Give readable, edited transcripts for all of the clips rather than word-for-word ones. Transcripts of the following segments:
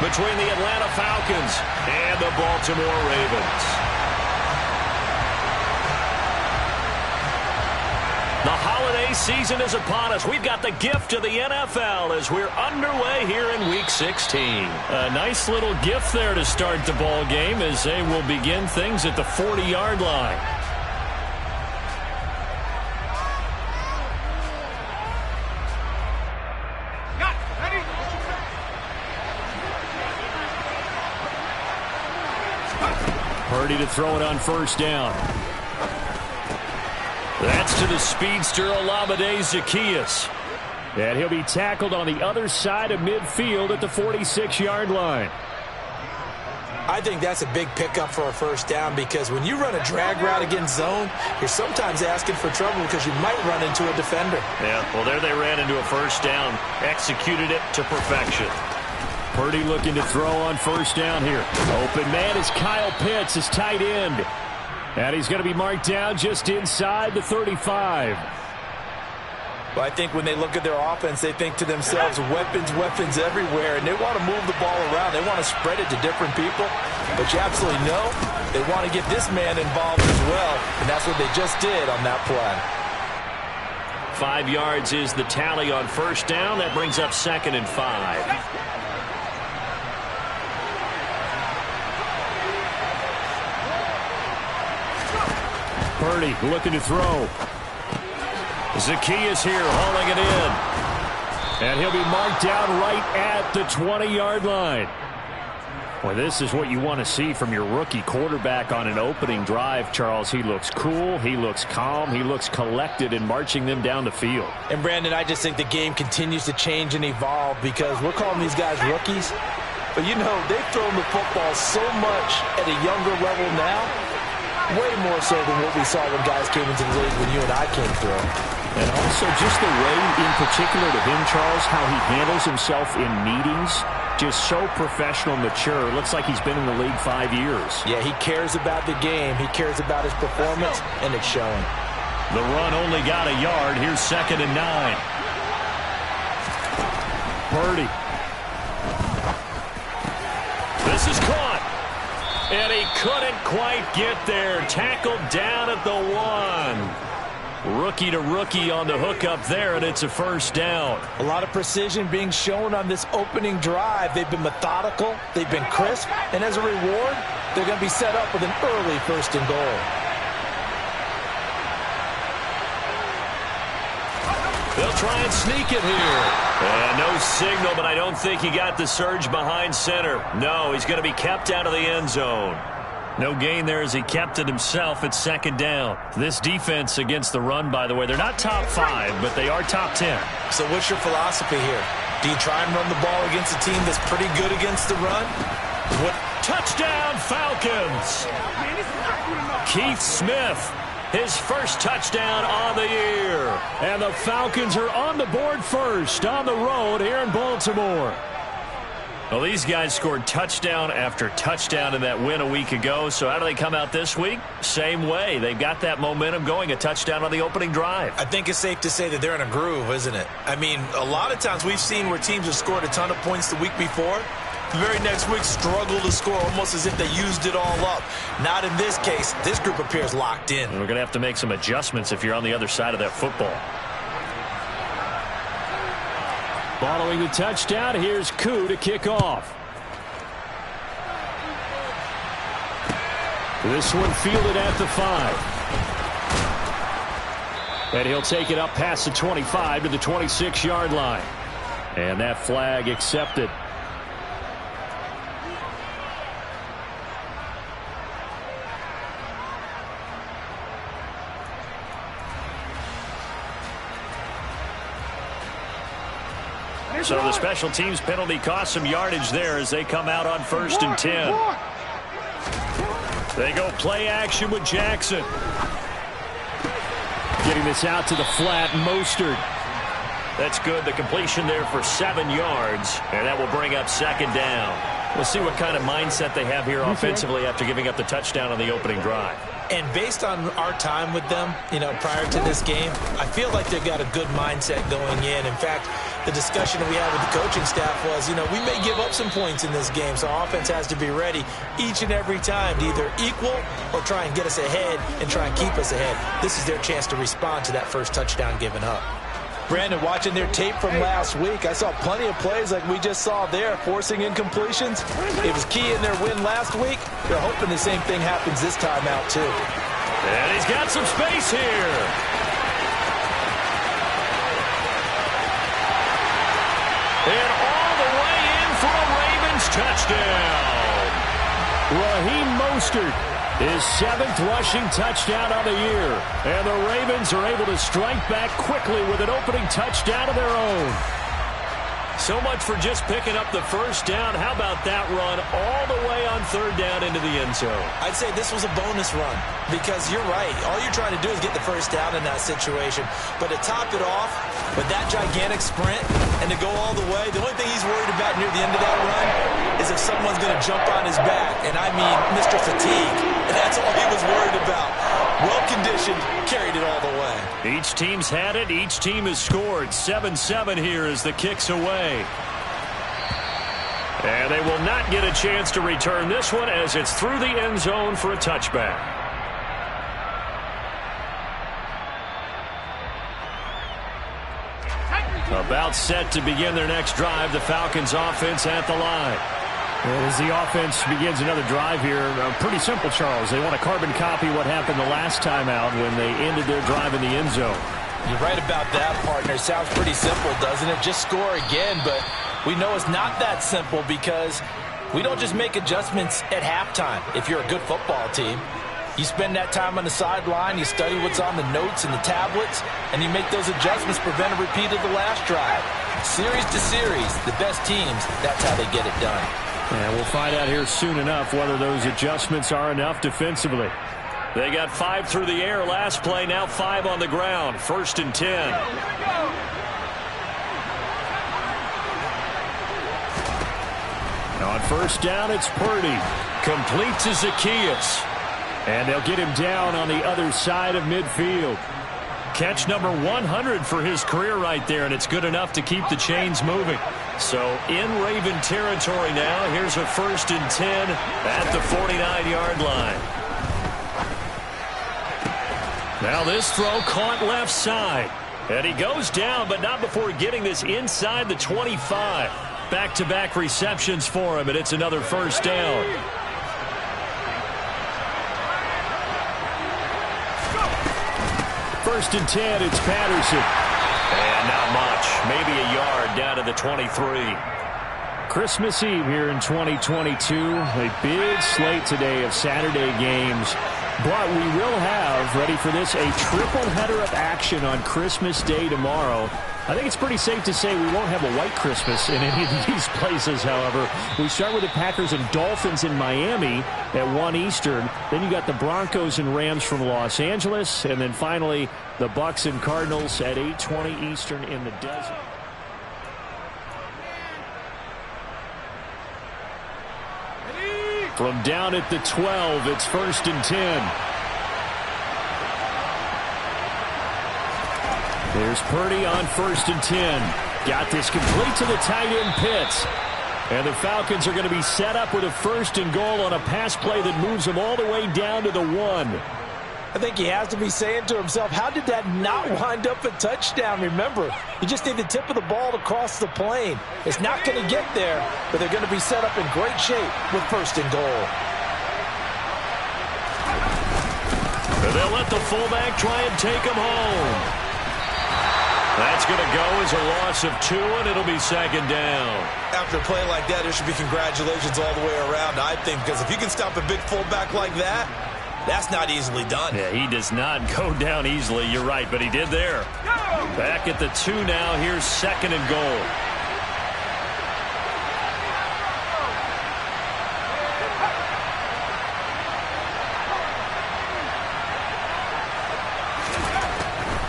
between the Atlanta Falcons and the Baltimore Ravens. The holiday season is upon us. We've got the gift of the NFL as we're underway here in Week 16. A nice little gift there to start the ball game as they will begin things at the 40-yard line. Purdy to throw it on first down. That's to the speedster Olamide Zaccheaus. And he'll be tackled on the other side of midfield at the 46-yard line. I think that's a big pickup for a first down because when you run a drag route against zone, you're sometimes asking for trouble because you might run into a defender. Yeah, well, there they ran into a first down. Executed it to perfection. Purdy looking to throw on first down here. Open man is Kyle Pitts, his tight end. And he's going to be marked down just inside the 35. Well, I think when they look at their offense, they think to themselves, weapons, weapons everywhere, and they want to move the ball around. They want to spread it to different people. But you absolutely know they want to get this man involved as well, and that's what they just did on that play. 5 yards is the tally on first down. That brings up 2nd and 5. Purdy looking to throw. Zaccheaus here hauling it in. And he'll be marked down right at the 20-yard line. Well, this is what you want to see from your rookie quarterback on an opening drive, Charles. He looks cool. He looks calm. He looks collected in marching them down the field. And, Brandon, I just think the game continues to change and evolve because we're calling these guys rookies. But, you know, they've thrown the football so much at a younger level now. Way more so than what we saw when guys came into the league when you and I came through. And also just the way in particular to him, Charles, how he handles himself in meetings. Just so professional, mature. Looks like he's been in the league 5 years. Yeah, he cares about the game. He cares about his performance, and it's showing. The run only got a yard. Here's 2nd and 9. Purdy. This is caught. And he couldn't quite get there. Tackled down at the 1. Rookie to rookie on the hookup there, and it's a first down. A lot of precision being shown on this opening drive. They've been methodical. They've been crisp. And as a reward, they're going to be set up with an early 1st and goal. They'll try and sneak it here. And no signal, but I don't think he got the surge behind center. No, he's going to be kept out of the end zone. No gain there as he kept it himself at 2nd down. This defense against the run, by the way, they're not top 5, but they are top 10. So what's your philosophy here? Do you try and run the ball against a team that's pretty good against the run? What? Touchdown, Falcons! Keith Smith. His first touchdown on the year. And the Falcons are on the board first on the road here in Baltimore. Well, these guys scored touchdown after touchdown in that win a week ago. So how do they come out this week? Same way. They've got that momentum going, a touchdown on the opening drive. I think it's safe to say that they're in a groove, isn't it? I mean, a lot of times we've seen where teams have scored a ton of points the week before. The very next week struggle to score almost as if they used it all up. Not in this case. This group appears locked in. And we're going to have to make some adjustments if you're on the other side of that football. Following the touchdown, here's Koo to kick off. This one fielded at the 5. And he'll take it up past the 25 to the 26-yard line. And that flag accepted. So the special teams penalty cost some yardage there as they come out on 1st and 10. They go play action with Jackson. Getting this out to the flat, Mostert. That's good. The completion there for 7 yards. And that will bring up 2nd down. We'll see what kind of mindset they have here offensively after giving up the touchdown on the opening drive. And based on our time with them, prior to this game, I feel like they've got a good mindset going in. In fact, the discussion that we had with the coaching staff was, we may give up some points in this game, so our offense has to be ready each and every time to either equal or try and get us ahead and try and keep us ahead. This is their chance to respond to that first touchdown given up. Brandon, watching their tape from last week, I saw plenty of plays like we just saw there, forcing incompletions. It was key in their win last week. They're hoping the same thing happens this time out, too. And he's got some space here. And all the way in for a Ravens touchdown. Raheem Mostert, his 7th rushing touchdown of the year. And the Ravens are able to strike back quickly with an opening touchdown of their own. So much for just picking up the first down. How about that run all the way on 3rd down into the end zone? I'd say this was a bonus run because you're right. All you're trying to do is get the first down in that situation. But to top it off with that gigantic sprint and to go all the way, the only thing he's worried about near the end of that run is if someone's going to jump on his back. And I mean Mr. Fatigue. And that's all he was worried about. Well-conditioned, carried it all the way. Each team's had it. Each team has scored. 7-7 here as the kick's away. And they will not get a chance to return this one as it's through the end zone for a touchback. About set to begin their next drive. The Falcons offense at the line. As the offense begins another drive here, pretty simple, Charles. They want to carbon copy what happened the last time out when they ended their drive in the end zone. You're right about that, partner. Sounds pretty simple, doesn't it? Just score again, but we know it's not that simple because we don't just make adjustments at halftime if you're a good football team. You spend that time on the sideline, you study what's on the notes and the tablets, and you make those adjustments, prevent a repeat of the last drive. Series to series, the best teams, that's how they get it done. And we'll find out here soon enough whether those adjustments are enough defensively. They got 5 through the air last play, now 5 on the ground. 1st and 10. On 1st down, it's Purdy. Complete to Zacchaeus. And they'll get him down on the other side of midfield. Catch number 100 for his career right there, and it's good enough to keep the chains moving. So in Raven territory now, here's a 1st and 10 at the 49-yard line. Now this throw caught left side. And he goes down, but not before getting this inside the 25. Back-to-back receptions for him, and it's another 1st down. First and 10, it's Patterson. And not much. Maybe a yard down to the 23. Christmas Eve here in 2022. A big slate today of Saturday games. But we will have, ready for this, a triple header of action on Christmas Day tomorrow. I think it's pretty safe to say we won't have a white Christmas in any of these places, however. We start with the Packers and Dolphins in Miami at 1 Eastern. Then you got the Broncos and Rams from Los Angeles. And then finally, the Bucs and Cardinals at 8:20 Eastern in the desert. From down at the 12, it's 1st and 10. There's Purdy on 1st and 10. Got this complete to the tight end Pitts. And the Falcons are going to be set up with a 1st and goal on a pass play that moves them all the way down to the 1. I think he has to be saying to himself, how did that not wind up a touchdown? Remember, you just need the tip of the ball to cross the plane. It's not going to get there, but they're going to be set up in great shape with 1st and goal. They'll let the fullback try and take him home. That's going to go as a loss of 2, and it'll be 2nd down. After a play like that, there should be congratulations all the way around, I think, because if you can stop a big fullback like that, that's not easily done. Yeah, he does not go down easily. You're right, but he did there. Back at the 2 now. Here's 2nd and goal.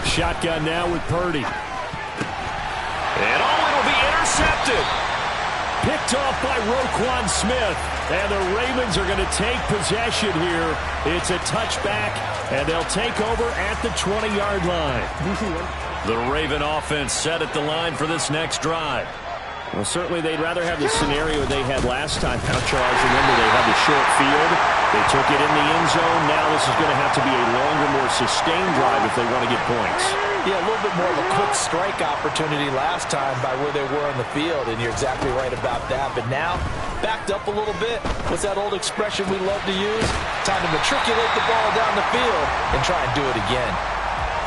Shotgun now with Purdy. And it'll be intercepted. picked off by Roquan Smith. And the Ravens are going to take possession here. It's a touchback, and they'll take over at the 20-yard line. The Raven offense set at the line for this next drive. Well, certainly they'd rather have the scenario they had last time. Now, Charles, remember they had the short field. They took it in the end zone. Now this is going to have to be a longer, more sustained drive if they want to get points. Yeah, a little bit more of a quick strike opportunity last time by where they were on the field, and you're exactly right about that. But now, backed up a little bit. What's that old expression we love to use? Time to matriculate the ball down the field and try and do it again.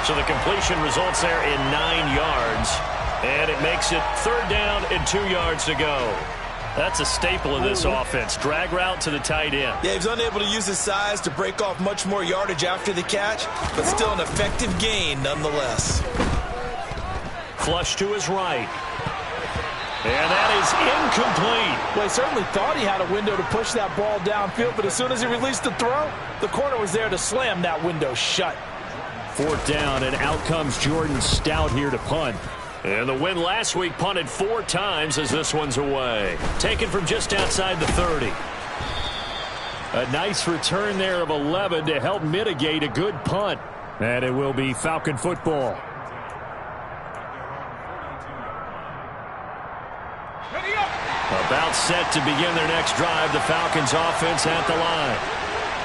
So the completion results there in 9 yards. And it makes it 3rd down and 2 yards to go. That's a staple of this offense. Drag route to the tight end. Yeah, he's unable to use his size to break off much more yardage after the catch, but still an effective gain nonetheless. Flush to his right. And that is incomplete. Well, he certainly thought he had a window to push that ball downfield, but as soon as he released the throw, the corner was there to slam that window shut. 4th down, and out comes Jordan Stout here to punt. And the win last week punted 4 times as this one's away. Taken from just outside the 30. A nice return there of 11 to help mitigate a good punt. And it will be Falcon football. About set to begin their next drive. The Falcons offense at the line.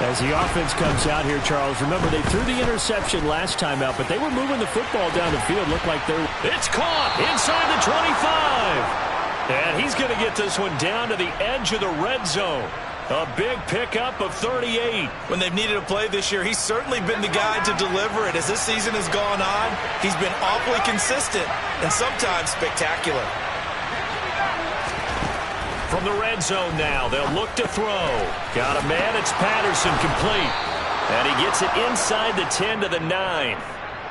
As the offense comes out here, Charles, remember they threw the interception last time out, but they were moving the football down the field. Looked like they're... It's caught inside the 25. And he's going to get this one down to the edge of the red zone. A big pickup of 38. When they've needed a play this year, he's certainly been the guy to deliver it. As this season has gone on, he's been awfully consistent and sometimes spectacular. From the red zone now, they'll look to throw. Got a man, it's Patterson, complete. And he gets it inside the 10 to the 9.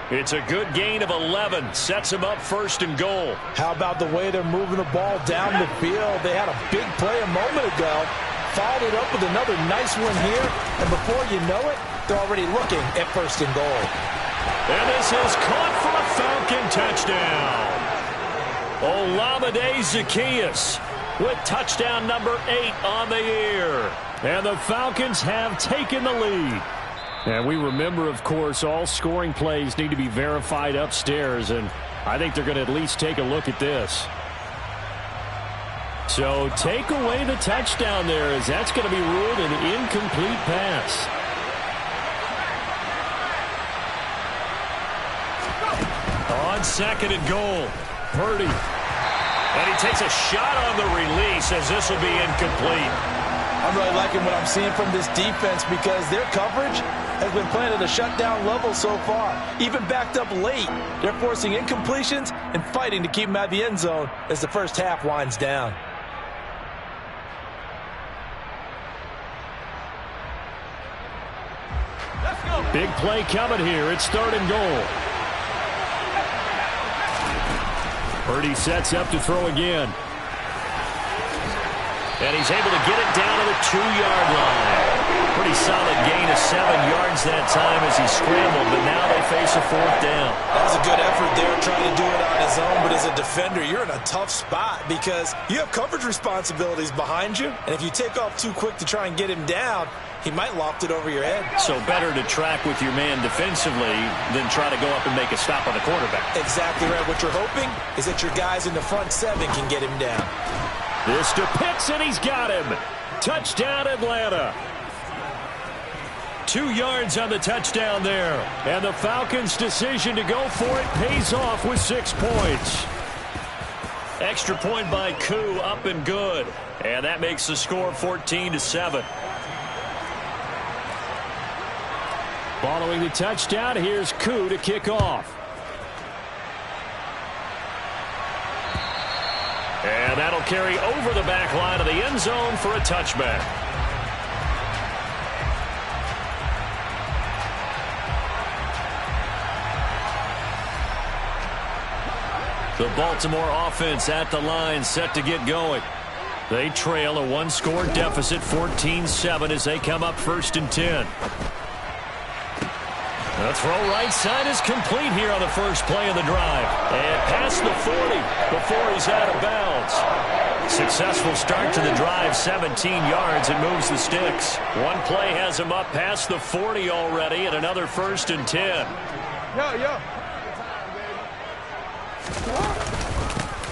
It's a good gain of 11. Sets him up 1st and goal. How about the way they're moving the ball down the field? They had a big play a moment ago. Followed it up with another nice one here. And before you know it, they're already looking at 1st and goal. And this is caught for a Falcon touchdown. Olamide Zaccheaus with touchdown number 8 on the year. And the Falcons have taken the lead. And we remember, of course, all scoring plays need to be verified upstairs, and I think they're going to at least take a look at this. So take away the touchdown there, as that's going to be ruled an incomplete pass. On 2nd and goal, Purdy. And he takes a shot on the release as this will be incomplete. I'm really liking what I'm seeing from this defense because their coverage has been playing at a shutdown level so far. Even backed up late, they're forcing incompletions and fighting to keep them out of the end zone as the first half winds down. Big play coming here. It's 3rd and goal. Purdy sets up to throw again. And he's able to get it down to the 2-yard line. Pretty solid gain of 7 yards that time as he scrambled, but now they face a 4th down. That was a good effort there trying to do it on his own, but as a defender, you're in a tough spot because you have coverage responsibilities behind you, and if you take off too quick to try and get him down, he might loft it over your head. So better to track with your man defensively than try to go up and make a stop on the quarterback. Exactly right. What you're hoping is that your guys in the front 7 can get him down. This to Pitts, and he's got him. Touchdown, Atlanta. 2 yards on the touchdown there. And the Falcons' decision to go for it pays off with 6 points. Extra point by Koo, up and good. And that makes the score 14-7. Following the touchdown, here's Koo to kick off. And that'll carry over the back line of the end zone for a touchback. The Baltimore offense at the line, set to get going. They trail a 1-score deficit, 14-7, as they come up 1st and 10. The throw right side is complete here on the first play of the drive. And past the 40 before he's out of bounds. Successful start to the drive, 17 yards, and moves the sticks. One play has him up past the 40 already, and another 1st and 10.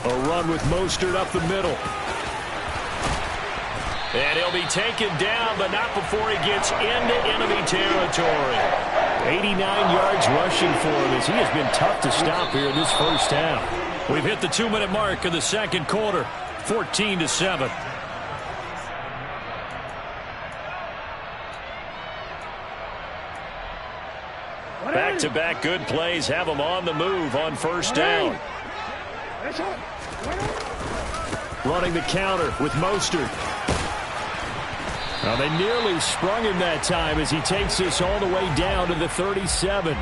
A run with Mostert up the middle. And he'll be taken down, but not before he gets into enemy territory. 89 yards rushing for him as he has been tough to stop here in this first half. We've hit the 2-minute mark of the second quarter, 14-7. Back-to-back good plays have them on the move on first down. Running the counter with Mostert. Now they nearly sprung him that time as he takes this all the way down to the 37.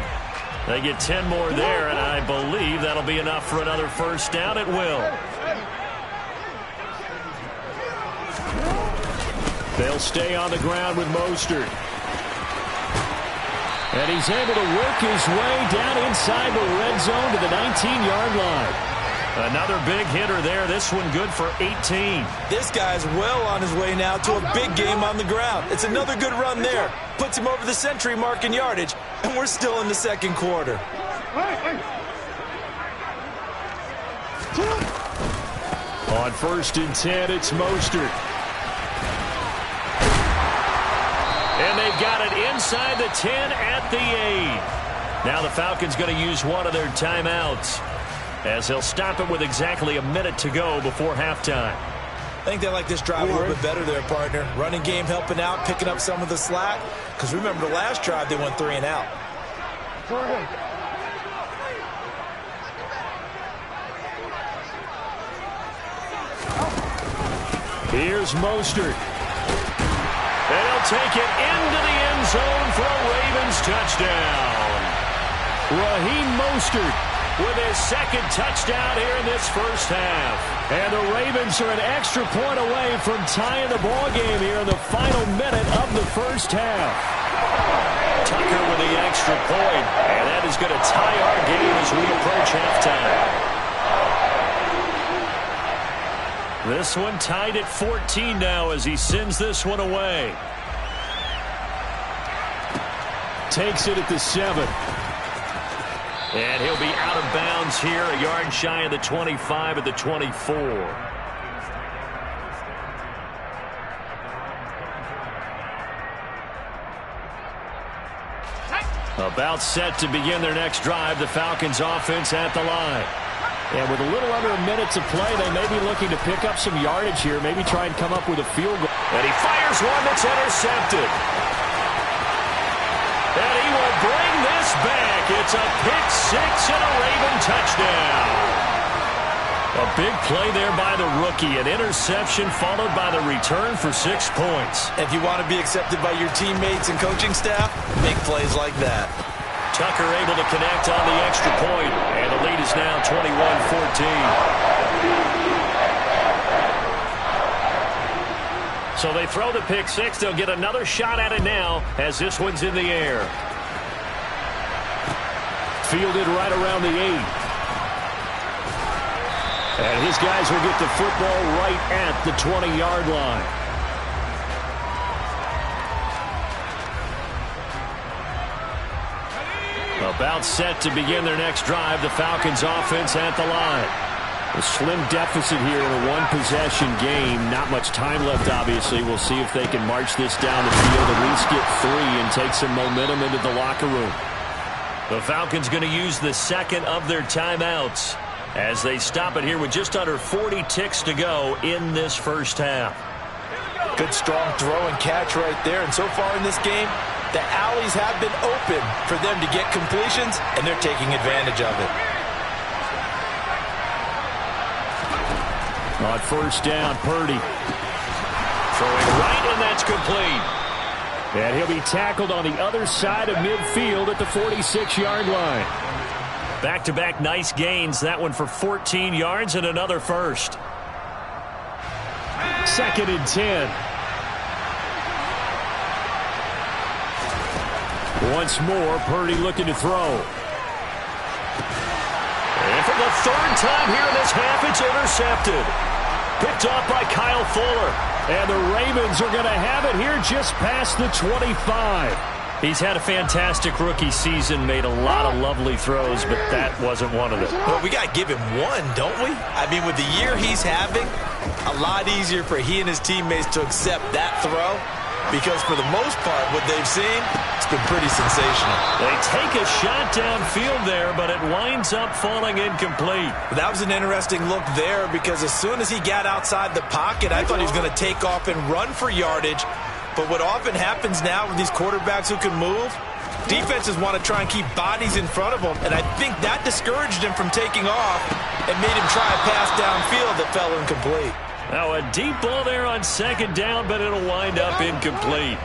They get 10 more there, and I believe that'll be enough for another first down. It will. They'll stay on the ground with Mostert. And he's able to work his way down inside the red zone to the 19-yard line. Another big hitter there. This one good for 18. This guy's well on his way now to a big game on the ground. It's another good run there. Puts him over the century mark in yardage, and we're still in the second quarter. On 1st and 10, it's Mostert. And they've got it inside the 10 at the 8. Now the Falcons going to use one of their timeouts, as they'll stop it with exactly a minute to go before halftime. I think they like this drive a little bit better there, partner. Running game helping out, picking up some of the slack. Because remember the last drive, they went 3 and out. Here's Mostert. And he'll take it into the end zone for a Ravens touchdown. Raheem Mostert with his second touchdown here in this first half. And the Ravens are an extra point away from tying the ball game here in the final minute of the first half. Tucker with the extra point, and that is going to tie our game as we approach halftime. This one tied at 14 now as he sends this one away. Takes it at the 7. And he'll be out of bounds here, a yard shy of the 25 at the 24. About set to begin their next drive, the Falcons offense at the line. And with a little under a minute to play, they may be looking to pick up some yardage here, maybe try and come up with a field goal. And he fires one that's intercepted. And he will bring this back. It's a pick-6 and a Raven touchdown. A big play there by the rookie. An interception followed by the return for 6 points. If you want to be accepted by your teammates and coaching staff, make plays like that. Tucker able to connect on the extra point, and the lead is now 21-14. So they throw the pick-6. They'll get another shot at it now as this one's in the air. Fielded right around the 8. And his guys will get the football right at the 20-yard line. About set to begin their next drive, the Falcons offense at the line. A slim deficit here in a one-possession game. Not much time left, obviously. We'll see if they can march this down the field, at least get 3 and take some momentum into the locker room. The Falcons going to use the second of their timeouts as they stop it here with just under 40 ticks to go in this first half. Good strong throw and catch right there. And so far in this game, the alleys have been open for them to get completions, and they're taking advantage of it. On first down, Purdy. Throwing right, and that's complete. And he'll be tackled on the other side of midfield at the 46-yard line. Back-to-back nice gains. That one for 14 yards and another first. 2nd and 10. Once more, Purdy looking to throw. And for the third time here in this half, it's intercepted. Picked off by Kyle Fuller. And the Ravens are going to have it here just past the 25. He's had a fantastic rookie season, made a lot of lovely throws, but that wasn't one of them. Well, we got to give him one, don't we? I mean, with the year he's having, a lot easier for he and his teammates to accept that throw, because for the most part, what they've seen, it's been pretty sensational. They take a shot downfield there, but it winds up falling incomplete. That was an interesting look there, because as soon as he got outside the pocket, I thought he was going to take off and run for yardage. But what often happens now with these quarterbacks who can move, defenses want to try and keep bodies in front of them, and I think that discouraged him from taking off and made him try a pass downfield that fell incomplete. Now a deep ball there on second down, but it'll wind up incomplete.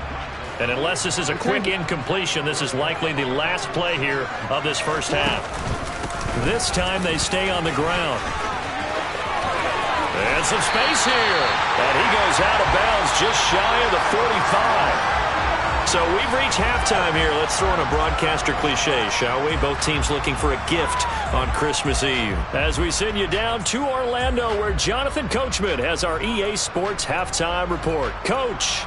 And unless this is a quick incompletion, this is likely the last play here of this first half. This time they stay on the ground. And some space here. And he goes out of bounds just shy of the 45. So we've reached halftime here. Let's throw in a broadcaster cliche, shall we? Both teams looking for a gift on Christmas Eve. As we send you down to Orlando, where Jonathan Coachman has our EA Sports Halftime Report. Coach.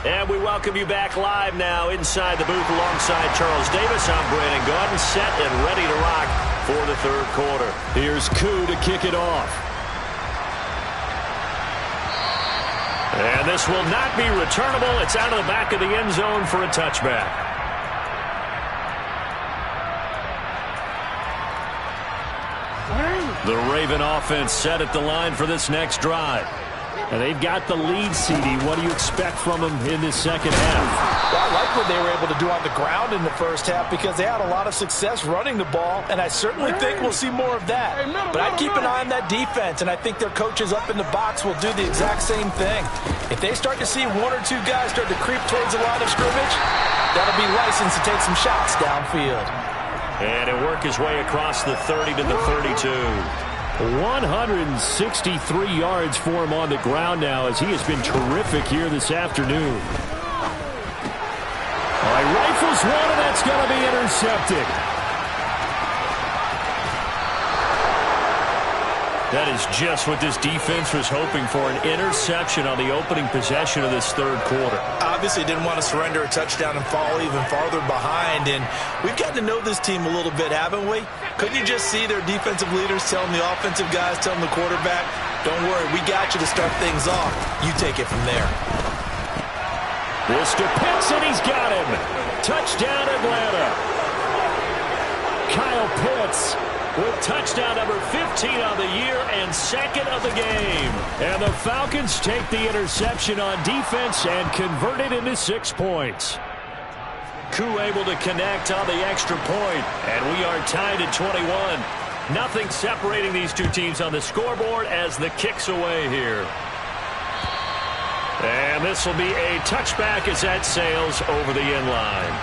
And we welcome you back live now inside the booth alongside Charles Davis. I'm Brandon Gaudin, set and ready to rock for the third quarter. Here's Koo to kick it off. And this will not be returnable. It's out of the back of the end zone for a touchback. The Raven offense set at the line for this next drive. And they've got the lead, CD. What do you expect from them in this second half? Well, I like what they were able to do on the ground in the first half, because they had a lot of success running the ball, and I certainly think we'll see more of that. But I'd keep an eye on that defense, and I think their coaches up in the box will do the exact same thing. If they start to see one or two guys start to creep towards the line of scrimmage, that'll be licensed to take some shots downfield. And he'll work his way across the 30 to the 32. 163 yards for him on the ground now, as he has been terrific here this afternoon. All right, rifles one, and that's going to be intercepted. That is just what this defense was hoping for, an interception on the opening possession of this third quarter. Obviously didn't want to surrender a touchdown and fall even farther behind, and we've gotten to know this team a little bit, haven't we? Couldn't you just see their defensive leaders telling the offensive guys, telling the quarterback, don't worry, we got you to start things off. You take it from there. This to Pitts, and he's got him. Touchdown, Atlanta. Kyle Pitts with touchdown number 15 on the year and second of the game. And the Falcons take the interception on defense and convert it into 6 points. Koo able to connect on the extra point, and we are tied at 21. Nothing separating these two teams on the scoreboard as the kick's away here. And this will be a touchback as that sails over the end line.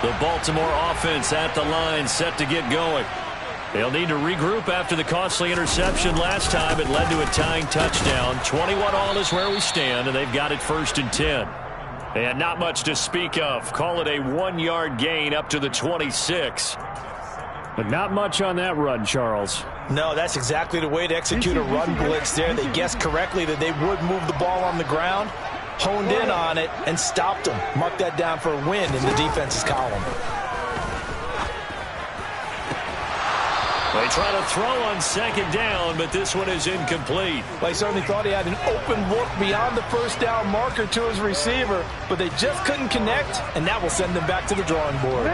The Baltimore offense at the line, set to get going. They'll need to regroup after the costly interception last time. It led to a tying touchdown. 21 all is where we stand, and they've got it 1st and 10. And not much to speak of. Call it a 1-yard gain up to the 26. But not much on that run, Charles. No, that's exactly the way to execute a run blitz there. They guessed correctly that they would move the ball on the ground, honed in on it, and stopped them. Mark that down for a win in the defense's column. They try to throw on second down, but this one is incomplete. Well, he certainly thought he had an open look beyond the first down marker to his receiver, but they just couldn't connect, and that will send them back to the drawing board.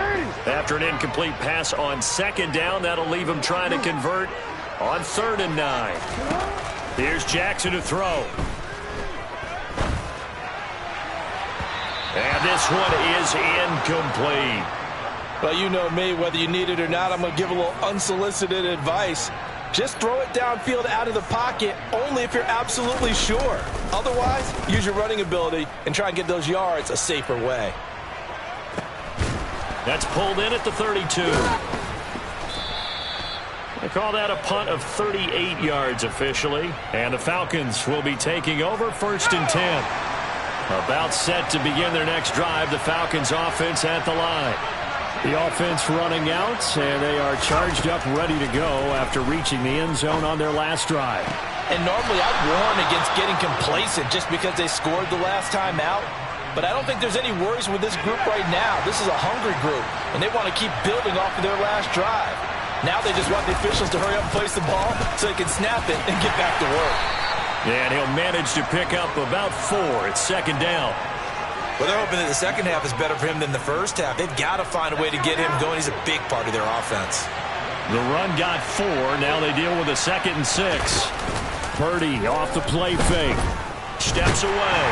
After an incomplete pass on second down, that'll leave them trying to convert on 3rd and 9. Here's Jackson to throw. And this one is incomplete. Well, you know me, whether you need it or not, I'm going to give a little unsolicited advice. Just throw it downfield out of the pocket only if you're absolutely sure. Otherwise, use your running ability and try and get those yards a safer way. That's pulled in at the 32. They call that a punt of 38 yards officially. And the Falcons will be taking over 1st and 10. About set to begin their next drive. The Falcons offense at the line. The offense running out, and they are charged up, ready to go after reaching the end zone on their last drive. And normally I'd warn against getting complacent just because they scored the last time out. But I don't think there's any worries with this group right now. This is a hungry group, and they want to keep building off of their last drive. Now they just want the officials to hurry up and place the ball so they can snap it and get back to work. Yeah, and he'll manage to pick up about 4. It's second down. Well, they're hoping that the second half is better for him than the first half. They've got to find a way to get him going. He's a big part of their offense. The run got 4. Now they deal with a 2nd and 6. Purdy off the play fake. Steps away.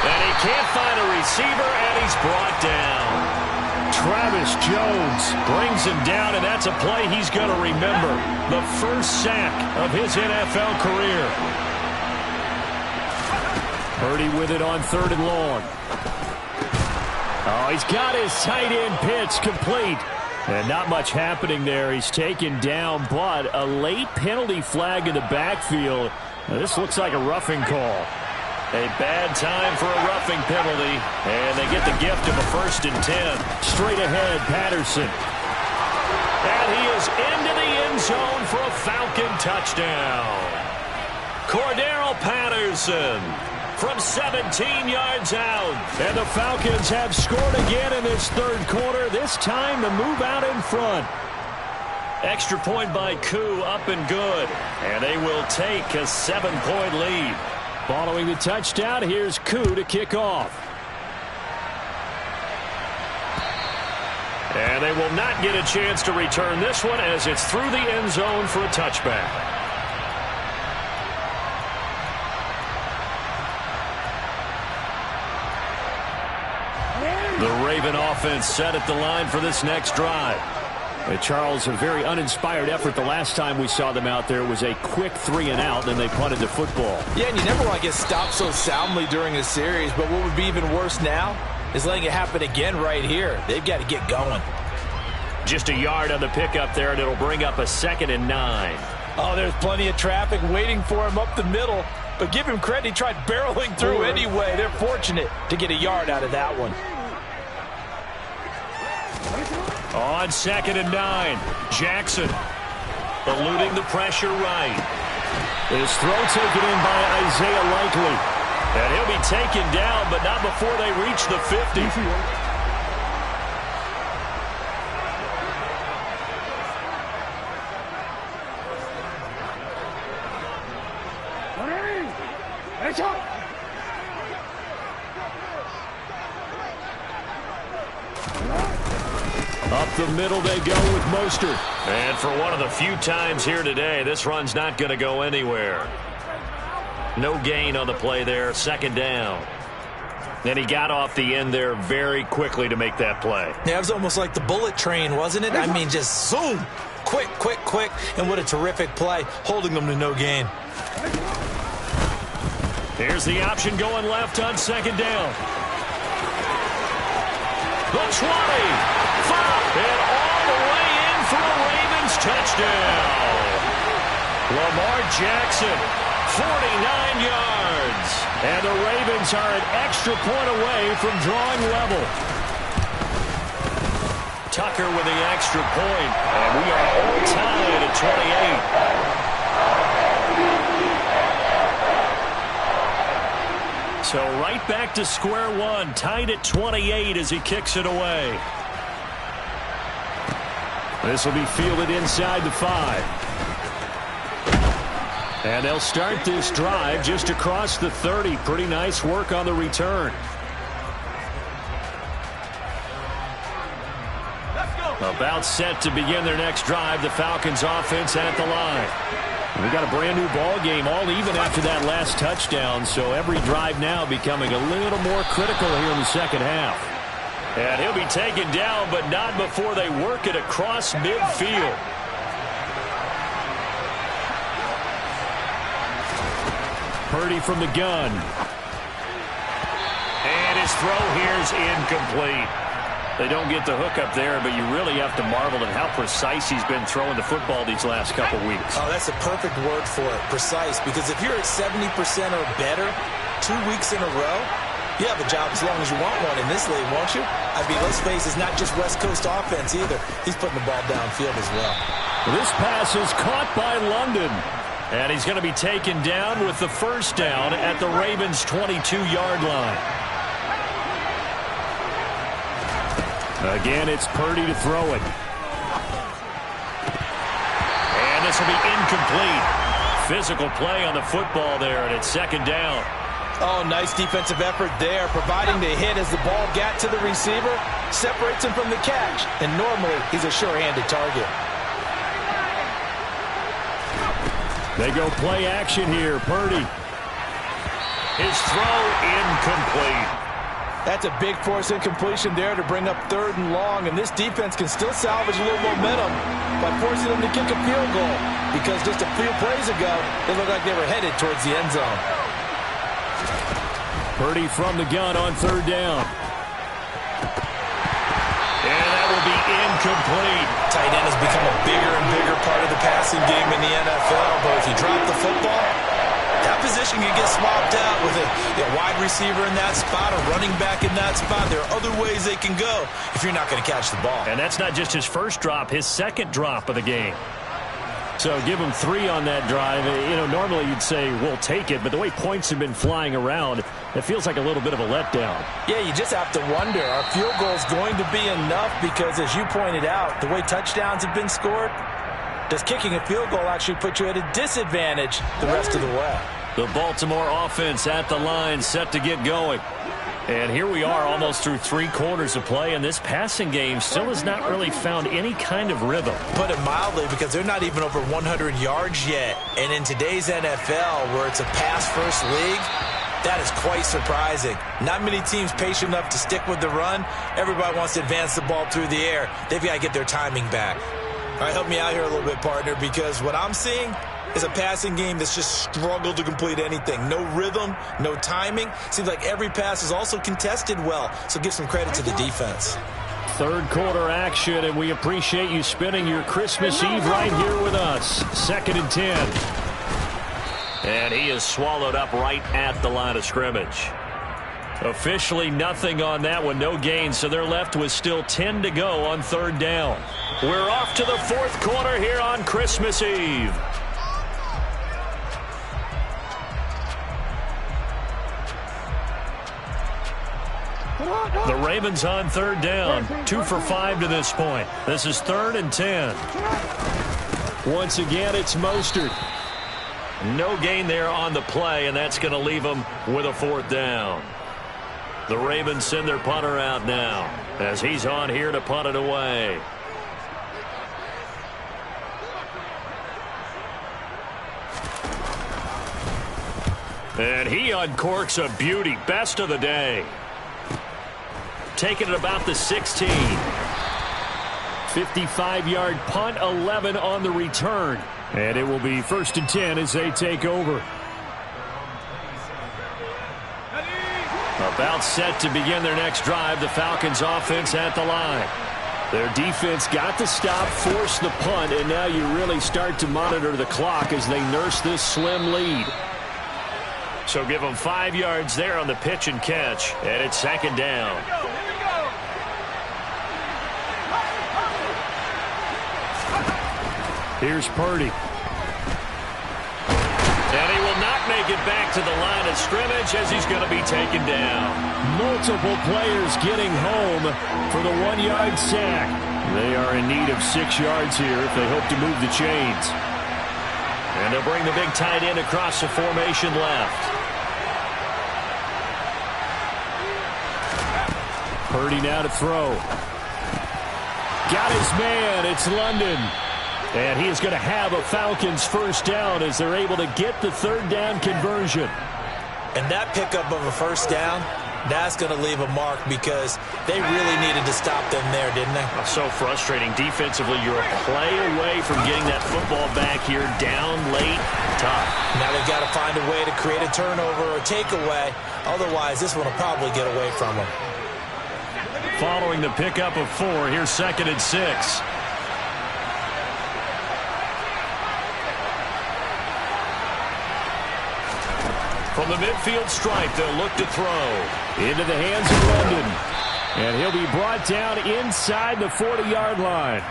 And he can't find a receiver, and he's brought down. Travis Jones brings him down, and that's a play he's going to remember. The first sack of his NFL career. Purdy with it on 3rd and long. Oh, he's got his tight end pitch complete. And not much happening there. He's taken down, but a late penalty flag in the backfield. Now, this looks like a roughing call. A bad time for a roughing penalty, and they get the gift of a 1st and 10. Straight ahead, Patterson. And he is into the end zone for a Falcon touchdown. Cordero Patterson from 17 yards out. And the Falcons have scored again in this 3rd quarter, this time to move out in front. Extra point by Koo, up and good. And they will take a 7-point lead. Following the touchdown, here's Koo to kick off. And they will not get a chance to return this one as it's through the end zone for a touchback. The Raven offense set at the line for this next drive. Charles, a very uninspired effort the last time we saw them out there. It was a quick 3-and-out, then they punted the football. Yeah, and you never want to get stopped so soundly during a series, but what would be even worse now is letting it happen again right here. They've got to get going. Just a yard on the pickup there, and it'll bring up a 2nd and 9. Oh, there's plenty of traffic waiting for him up the middle, but give him credit. He tried barreling through anyway. They're fortunate to get a yard out of that one. On 2nd and 9, Jackson eluding the pressure right. His throw taken in by Isaiah Likely. And he'll be taken down, but not before they reach the 50. Up the middle they go with Mostert. And for one of the few times here today, this run's not going to go anywhere. No gain on the play there, 2nd down. And he got off the end there very quickly to make that play. Yeah, it was almost like the bullet train, wasn't it? I mean, just zoom. Quick, quick, quick. And what a terrific play, holding them to no gain. Here's the option going left on 2nd down. The 20. 5, and all the way in for a Ravens touchdown. Lamar Jackson, 49 yards. And the Ravens are an extra point away from drawing level. Tucker with the extra point, and we are all tied at 28. So right back to square one, tied at 28 as he kicks it away. This will be fielded inside the 5. And they'll start this drive just across the 30. Pretty nice work on the return. About set to begin their next drive, the Falcons offense at the line. We got a brand new ball game, all even after that last touchdown. So every drive now becoming a little more critical here in the second half. And he'll be taken down, but not before they work it across midfield. Purdy from the gun. And his throw here is incomplete. They don't get the hook up there, but you really have to marvel at how precise he's been throwing the football these last couple weeks. Oh, that's a perfect word for it, precise. Because if you're at 70% or better 2 weeks in a row, You have a job as long as you want one in this league, won't you? I mean, let's face it, it's not just West Coast offense either. He's putting the ball downfield as well. This pass is caught by London. And he's going to be taken down with the first down at the Ravens' 22-yard line. Again, it's Purdy to throw it. And this will be incomplete. Physical play on the football there, and it's second down. Oh, nice defensive effort there, providing the hit as the ball got to the receiver, separates him from the catch, and normally he's a sure-handed target. They go play action here. Purdy. His throw incomplete. That's a big force incompletion there to bring up 3rd and long, and this defense can still salvage a little momentum by forcing them to kick a field goal, because just a few plays ago, it looked like they were headed towards the end zone. Purdy from the gun on 3rd down. And that will be incomplete. Tight end has become a bigger and bigger part of the passing game in the NFL, but if you drop the football, that position can get swapped out with a wide receiver in that spot, a running back in that spot. There are other ways they can go if you're not going to catch the ball. And that's not just his first drop, his second drop of the game. So give him 3 on that drive. You know, normally you'd say, we'll take it, but the way points have been flying around, it feels like a little bit of a letdown. Yeah, you just have to wonder, are field goals going to be enough? Because as you pointed out, the way touchdowns have been scored, does kicking a field goal actually put you at a disadvantage the rest of the way? The Baltimore offense at the line, set to get going. And here we are almost through 3 quarters of play, and this passing game still has not really found any kind of rhythm. Put it mildly, because they're not even over 100 yards yet. And in today's NFL, where it's a pass-first league, that is quite surprising. Not many teams patient enough to stick with the run. Everybody wants to advance the ball through the air. They've got to get their timing back. All right, help me out here a little bit, partner, because what I'm seeing is a passing game that's just struggled to complete anything. No rhythm, no timing. Seems like every pass is also contested well, so give some credit to the defense. 3rd quarter action, and we appreciate you spending your Christmas Eve right here with us. 2nd and 10. And he is swallowed up right at the line of scrimmage. Officially nothing on that one, no gain, so they're left with still 10 to go on 3rd down. We're off to the 4th quarter here on Christmas Eve. The Ravens on 3rd down, 2 for 5 to this point. This is 3rd and 10. Once again, it's Mostert. No gain there on the play, and that's going to leave them with a 4th down. The Ravens send their punter out now as he's on here to punt it away. And he uncorks a beauty. Best of the day. Taking it about the 16. 55-yard punt, 11 on the return. And it will be 1st and 10 as they take over. About set to begin their next drive, the Falcons offense at the line. Their defense got the stop, forced the punt, and now you really start to monitor the clock as they nurse this slim lead. So give them 5 yards there on the pitch and catch, and it's 2nd down. Here's Purdy. And he will not make it back to the line of scrimmage as he's going to be taken down. Multiple players getting home for the 1-yard sack. They are in need of 6 yards here if they hope to move the chains. And they'll bring the big tight end across the formation left. Purdy now to throw. Got his man. It's London. And he is going to have a Falcons 1st down as they're able to get the 3rd down conversion. And that pickup of a 1st down, that's going to leave a mark because they really needed to stop them there, didn't they? So frustrating. Defensively, you're a play away from getting that football back here down late. Tough. Now they've got to find a way to create a turnover or takeaway. Otherwise, this one will probably get away from them. Following the pickup of 4, here's 2nd and 6. From the midfield stripe, they'll look to throw. Into the hands of London. And he'll be brought down inside the 40-yard line.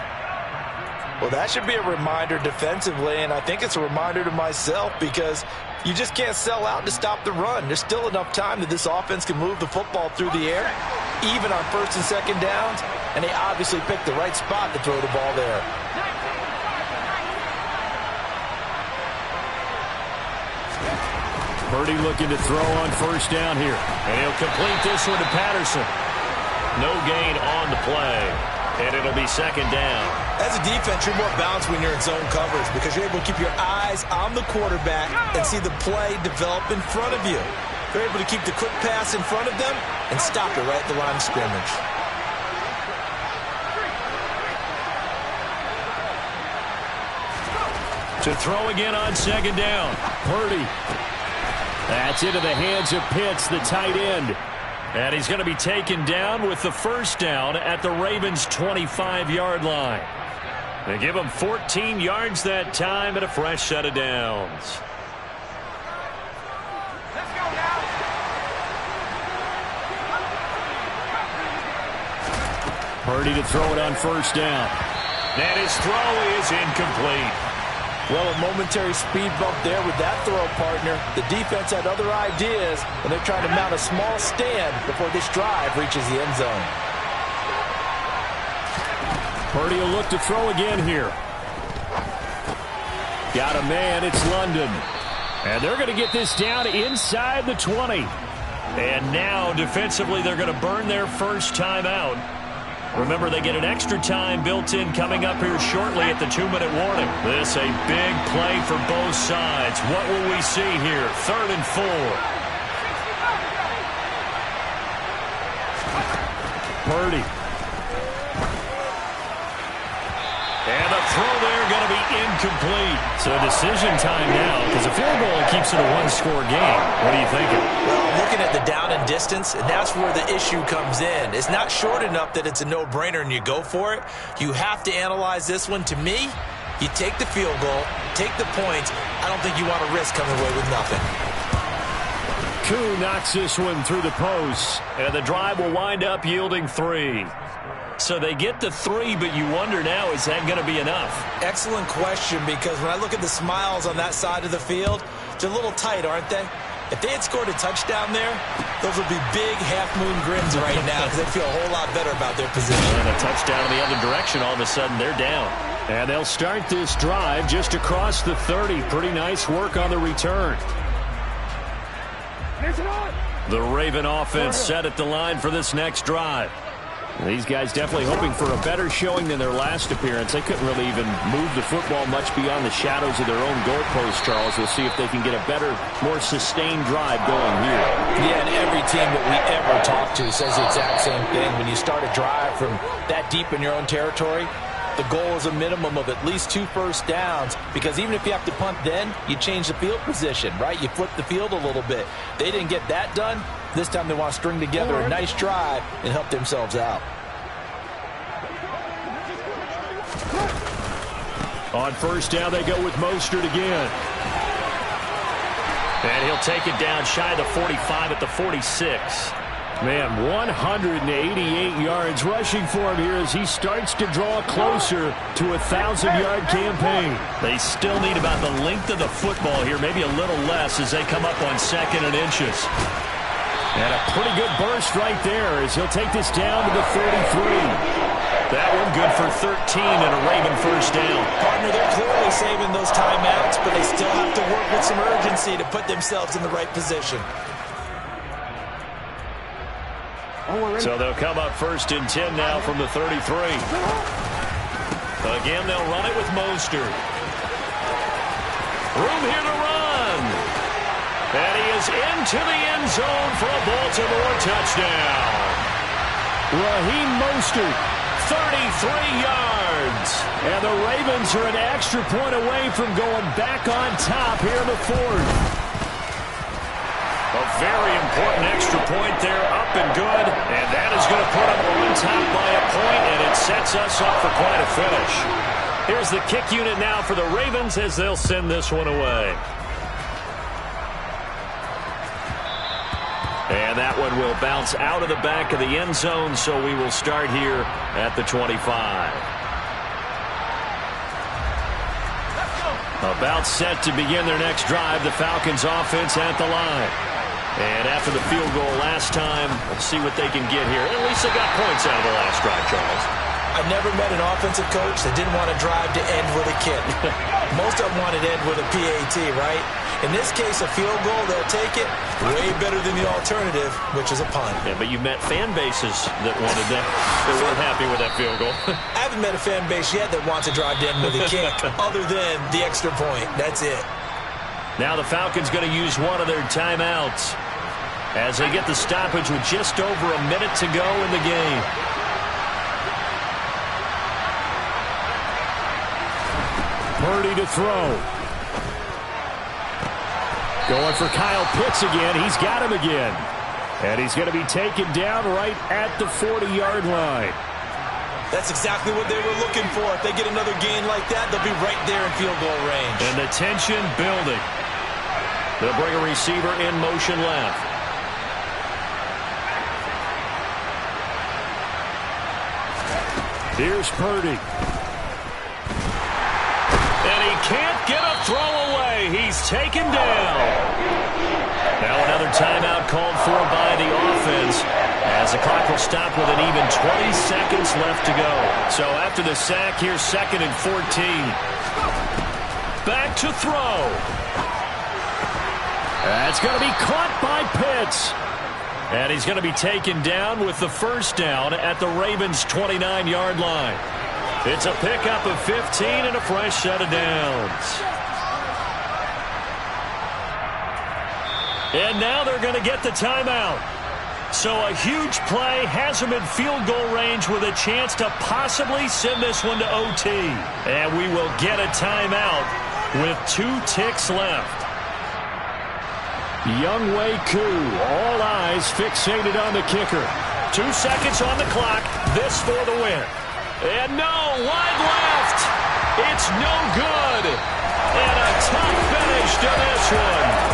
Well, that should be a reminder defensively, and I think it's a reminder to myself because you just can't sell out to stop the run. There's still enough time that this offense can move the football through the air, even on first and second downs, and they obviously picked the right spot to throw the ball there. Purdy looking to throw on first down here. And he'll complete this one to Patterson. No gain on the play. And it'll be second down. As a defense, you're more balanced when you're in zone coverage because you're able to keep your eyes on the quarterback and see the play develop in front of you. They're able to keep the quick pass in front of them and stop it right at the line of scrimmage. To throw again on second down. Purdy. That's into the hands of Pitts, the tight end. And he's going to be taken down with the first down at the Ravens' 25-yard line. They give him 14 yards that time and a fresh set of downs. Let's go now. Purdy to throw it on first down. And his throw is incomplete. Well, a momentary speed bump there with that throw, partner. The defense had other ideas, and they're trying to mount a small stand before this drive reaches the end zone. Purdy will look to throw again here. Got a man, it's London. And they're going to get this down inside the 20. And now, defensively, they're going to burn their first time out. Remember, they get an extra time built in coming up here shortly at the 2-minute warning. This a big play for both sides. What will we see here? 3rd and 4. Purdy. And the throw there going to be incomplete. So decision time now because a field goal keeps it a one-score game. What are you thinking? Well, I'm looking at the down and distance, and that's where the issue comes in. It's not short enough that it's a no-brainer and you go for it. You have to analyze this one. To me, you take the field goal, take the points. I don't think you want to risk coming away with nothing. Koo knocks this one through the post. And the drive will wind up yielding 3. So they get the 3, but you wonder now, is that going to be enough? Excellent question, because when I look at the smiles on that side of the field, they're a little tight, aren't they? If they had scored a touchdown there, those would be big half-moon grins right now because they feel a whole lot better about their position. And a touchdown in the other direction, all of a sudden they're down. And they'll start this drive just across the 30. Pretty nice work on the return. The Raven offense set at the line for this next drive. These guys definitely hoping for a better showing than their last appearance. They couldn't really even move the football much beyond the shadows of their own goalpost, Charles. We'll see if they can get a better, more sustained drive going here. Yeah, and every team that we ever talk to says the exact same thing. When you start a drive from that deep in your own territory, the goal is a minimum of at least 2 first downs, because even if you have to punt then, you change the field position, right? You flip the field a little bit. They didn't get that done. This time they want to string together a nice drive and help themselves out. On first down, they go with Mostert again. And he'll take it down shy of the 45 at the 46. Man, 188 yards rushing for him here as he starts to draw closer to a 1,000-yard campaign. They still need about the length of the football here, maybe a little less as they come up on 2nd and inches. And a pretty good burst right there as he'll take this down to the 33. That one good for 13 and a Raven first down. Partner, they're clearly saving those timeouts, but they still have to work with some urgency to put themselves in the right position. So they'll come up 1st and 10 now from the 33. Again, they'll run it with Mostert. Room here to run. And he is into the end zone for a Baltimore touchdown. Raheem Mostert, 33 yards. And the Ravens are an extra point away from going back on top here in the 4th. A very important extra point there, up and good. And that is going to put them on top by a point, and it sets us up for quite a finish. Here's the kick unit now for the Ravens as they'll send this one away. And that one will bounce out of the back of the end zone, so we will start here at the 25. About set to begin their next drive, the Falcons offense at the line. And after the field goal last time, let's see what they can get here. At least they got points out of the last drive, Charles. I've never met an offensive coach that didn't want to drive to end with a kick. Most of them wanted to end with a PAT, right? In this case, a field goal, they'll take it. Way better than the alternative, which is a punt. Yeah, but you met fan bases that wanted that. They weren't happy with that field goal. I haven't met a fan base yet that wants to drive to end with a kick, other than the extra point. That's it. Now the Falcons going to use one of their timeouts as they get the stoppage with just over a minute to go in the game. Purdy to throw. Going for Kyle Pitts again. He's got him again. And he's going to be taken down right at the 40-yard line. That's exactly what they were looking for. If they get another gain like that, they'll be right there in field goal range. And the tension building. They'll bring a receiver in motion left. Here's Purdy. And he can't get a throw away. He's taken down. Now another timeout called for by the offense as the clock will stop with an even 20 seconds left to go. So after the sack, here's 2nd and 14. Back to throw. That's going to be caught by Pitts. And he's going to be taken down with the first down at the Ravens' 29-yard line. It's a pickup of 15 and a fresh set of downs. And now they're going to get the timeout. So a huge play has them in field goal range with a chance to possibly send this one to OT. And we will get a timeout with 2 ticks left. Younghoe Koo, all eyes fixated on the kicker. 2 seconds on the clock. This for the win. And no, wide left. It's no good. And a tough finish to this one.